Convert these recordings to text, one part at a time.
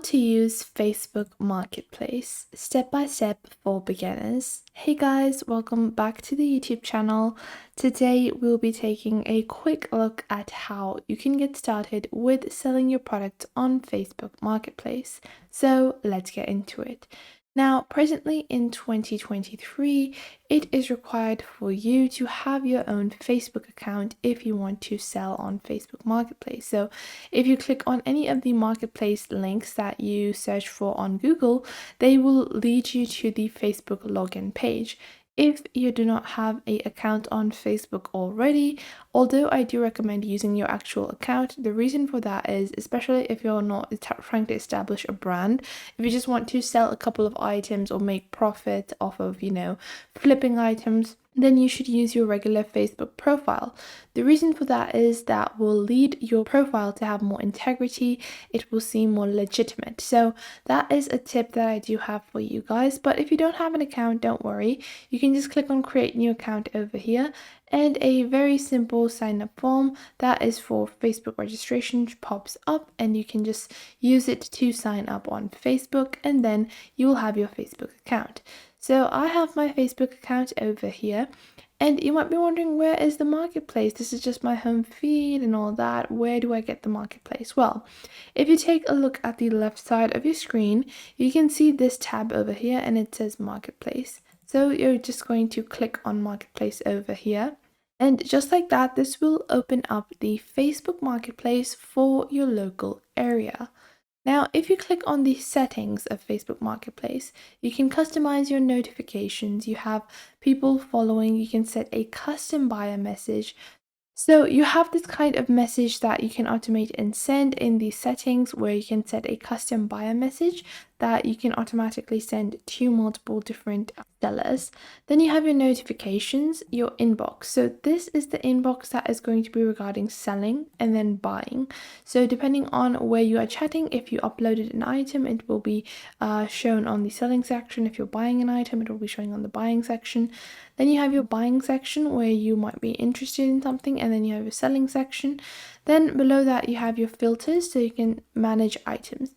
to use Facebook Marketplace step by step for beginners. Hey guys, welcome back to the YouTube channel. Today we'll be taking a quick look at how you can get started with selling your product on Facebook Marketplace. So let's get into it. Now, presently in 2023, it is required for you to have your own Facebook account if you want to sell on Facebook Marketplace. So if you click on any of the marketplace links that you search for on Google, they will lead you to the Facebook login page. If you do not have an account on Facebook already, although I do recommend using your actual account, the reason for that is, especially if you're not trying to establish a brand, if you just want to sell a couple of items or make profit off of, flipping items, then you should use your regular Facebook profile. The reason for that is that will lead your profile to have more integrity. It will seem more legitimate. So that is a tip that I do have for you guys. But if you don't have an account, don't worry. You can just click on create new account over here, and a very simple sign up form that is for Facebook registration pops up, and you can just use it to sign up on Facebook, and then you will have your Facebook account. So I have my Facebook account over here, and you might be wondering, where is the marketplace? This is just my home feed and all that. Where do I get the marketplace? Well, if you take a look at the left side of your screen, you can see this tab over here and it says marketplace. So you're just going to click on marketplace over here. And just like that, this will open up the Facebook Marketplace for your local area. Now, if you click on the settings of Facebook Marketplace, you can customize your notifications. You have people following, you can set a custom buyer message. So you have this kind of message that you can automate and send in the settings, where you can set a custom buyer message that you can automatically send to multiple different sellers. Then you have your notifications, your inbox. So this is the inbox that is going to be regarding selling and then buying. So depending on where you are chatting, if you uploaded an item, it will be shown on the selling section. If you're buying an item, it will be showing on the buying section. Then you have your buying section where you might be interested in something, and then you have your selling section. Then below that you have your filters, so you can manage items.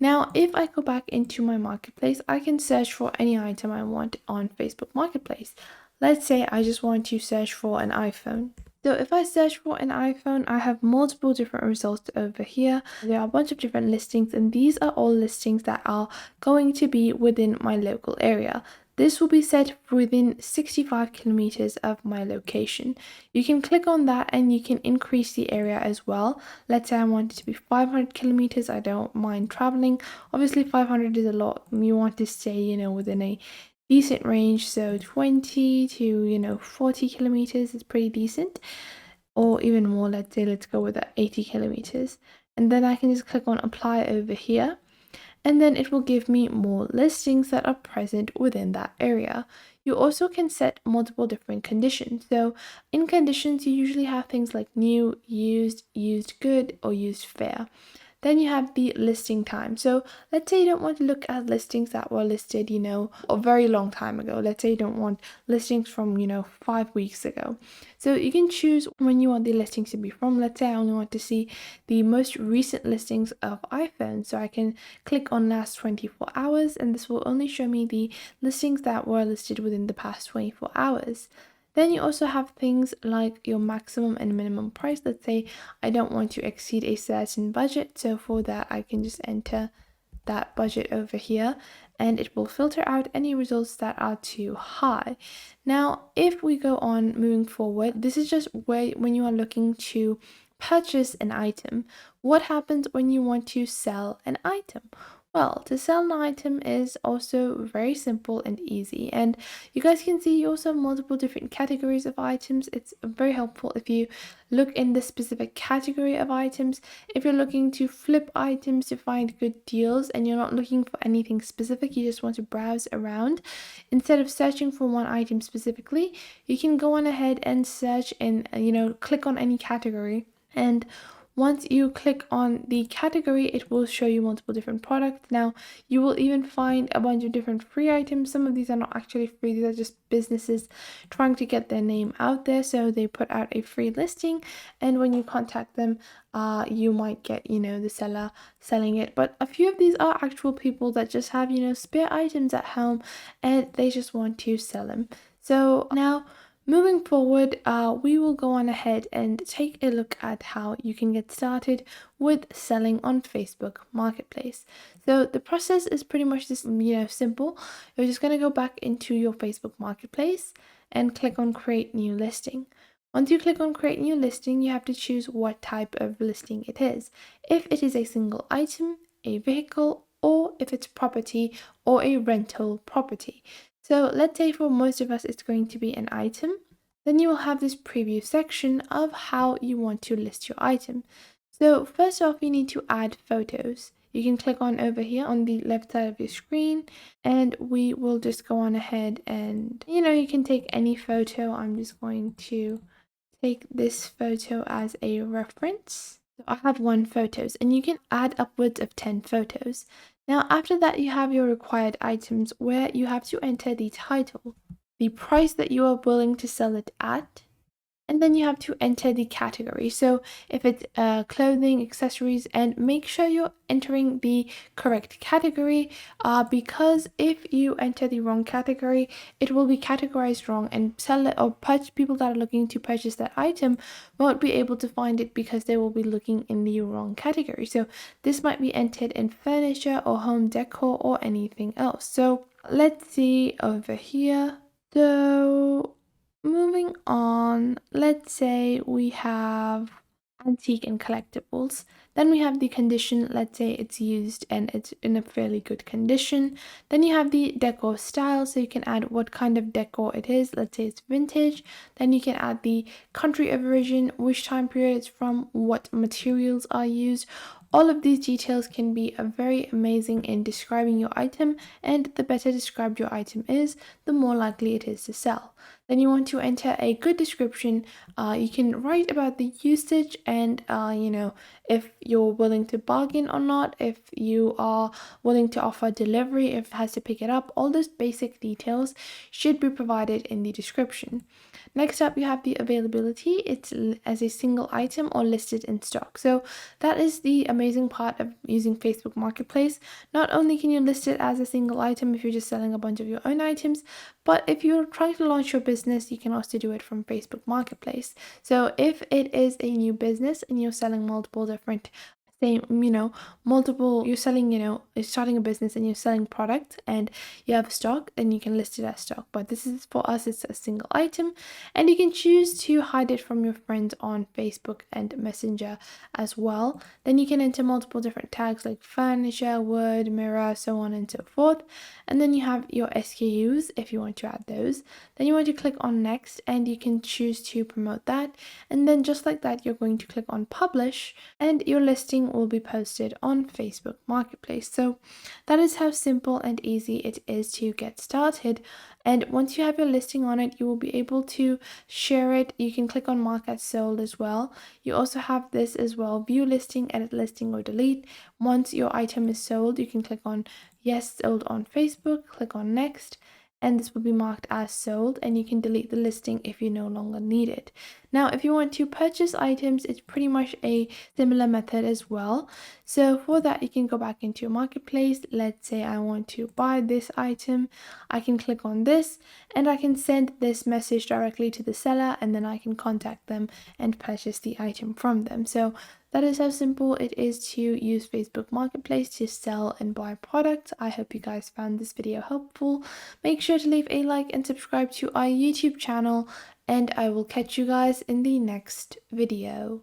Now, if I go back into my marketplace, I can search for any item I want on Facebook Marketplace. Let's say I just want to search for an iPhone. So if I search for an iPhone, I have multiple different results over here. There are a bunch of different listings, and these are all listings that are going to be within my local area. This will be set within 65 kilometers of my location. You can click on that and you can increase the area as well. Let's say I want it to be 500 kilometers. I don't mind traveling. Obviously 500 is a lot. You want to stay, within a decent range. So 20 to, 40 kilometers is pretty decent. Or even more, let's go with that 80 kilometers. And then I can just click on apply over here. And then it will give me more listings that are present within that area. You also can set multiple different conditions. So in conditions, you usually have things like new, used, used good, or used fair. Then you have the listing time. So let's say you don't want to look at listings that were listed, a very long time ago. Let's say you don't want listings from, 5 weeks ago. So you can choose when you want the listings to be from. Let's say I only want to see the most recent listings of iPhone. So I can click on last 24 hours, and this will only show me the listings that were listed within the past 24 hours. Then you also have things like your maximum and minimum price. Let's say I don't want to exceed a certain budget. So for that, I can just enter that budget over here, and it will filter out any results that are too high. Now, if we go on moving forward, this is just when you are looking to purchase an item. What happens when you want to sell an item? Well, to sell an item is also very simple and easy, and you guys can see you also have multiple different categories of items. It's very helpful if you look in the specific category of items. If you're looking to flip items to find good deals and you're not looking for anything specific, you just want to browse around, instead of searching for one item specifically, you can go on ahead and search and click on any category. And Once you click on the category, it will show you multiple different products. Now, you will even find a bunch of different free items. Some of these are not actually free, these are just businesses trying to get their name out there. So they put out a free listing, and when you contact them, you might get, the seller selling it. But a few of these are actual people that just have, spare items at home and they just want to sell them. So now, moving forward, we will go on ahead and take a look at how you can get started with selling on Facebook Marketplace. So the process is pretty much this, simple. You're just going to go back into your Facebook Marketplace and click on Create New Listing. Once you click on Create New Listing, you have to choose what type of listing it is. If it is a single item, a vehicle, or if it's property or a rental property. So let's say for most of us it's going to be an item. Then you will have this preview section of how you want to list your item. So first off, you need to add photos. You can click on over here on the left side of your screen, and we will just go on ahead and, you can take any photo. I'm just going to take this photo as a reference. So I have 1 photos, and you can add upwards of 10 photos. Now, after that, you have your required items where you have to enter the title, the price that you are willing to sell it at, and then you have to enter the category. So if it's clothing, accessories, and make sure you're entering the correct category, because if you enter the wrong category, it will be categorized wrong, and seller or people that are looking to purchase that item won't be able to find it because they will be looking in the wrong category. So this might be entered in furniture or home decor or anything else. So let's see over here. So moving on, let's say we have antique and collectibles. Then we have the condition, let's say it's used and it's in a fairly good condition. Then you have the decor style, so you can add what kind of decor it is. Let's say it's vintage. Then you can add the country of origin, which time period it's from, what materials are used. All of these details can be very amazing in describing your item, and the better described your item is, the more likely it is to sell. Then you want to enter a good description. You can write about the usage and, if you're willing to bargain or not, if you are willing to offer delivery, if it has to pick it up. All those basic details should be provided in the description. Next up, you have the availability. It's as a single item or listed in stock. So that is the amazing part of using Facebook Marketplace. Not only can you list it as a single item if you're just selling a bunch of your own items, but if you're trying to launch your business, you can also do it from Facebook Marketplace. So if it is a new business and you're selling multiple different you're selling, you're starting a business and you're selling product and you have stock, then you can list it as stock. But this is, for us, it's a single item, and you can choose to hide it from your friends on Facebook and Messenger as well. Then you can enter multiple different tags like furniture, wood, mirror, so on and so forth. And then you have your SKUs if you want to add those. Then you want to click on next, and you can choose to promote that. And then just like that, you're going to click on publish, and your listing will be posted on Facebook Marketplace. So that is how simple and easy it is to get started. And once you have your listing on it, you will be able to share it. You can click on mark as sold as well. You also have this as well, view listing, edit listing, or delete. Once your item is sold, you can click on yes, sold on Facebook, click on next, and this will be marked as sold, and you can delete the listing if you no longer need it. Now, if you want to purchase items, it's pretty much a similar method as well. So for that, you can go back into your marketplace. Let's say I want to buy this item. I can click on this, and I can send this message directly to the seller, and then I can contact them and purchase the item from them. So that is how simple it is to use Facebook Marketplace to sell and buy products. I hope you guys found this video helpful. Make sure to leave a like and subscribe to our YouTube channel, and I will catch you guys in the next video.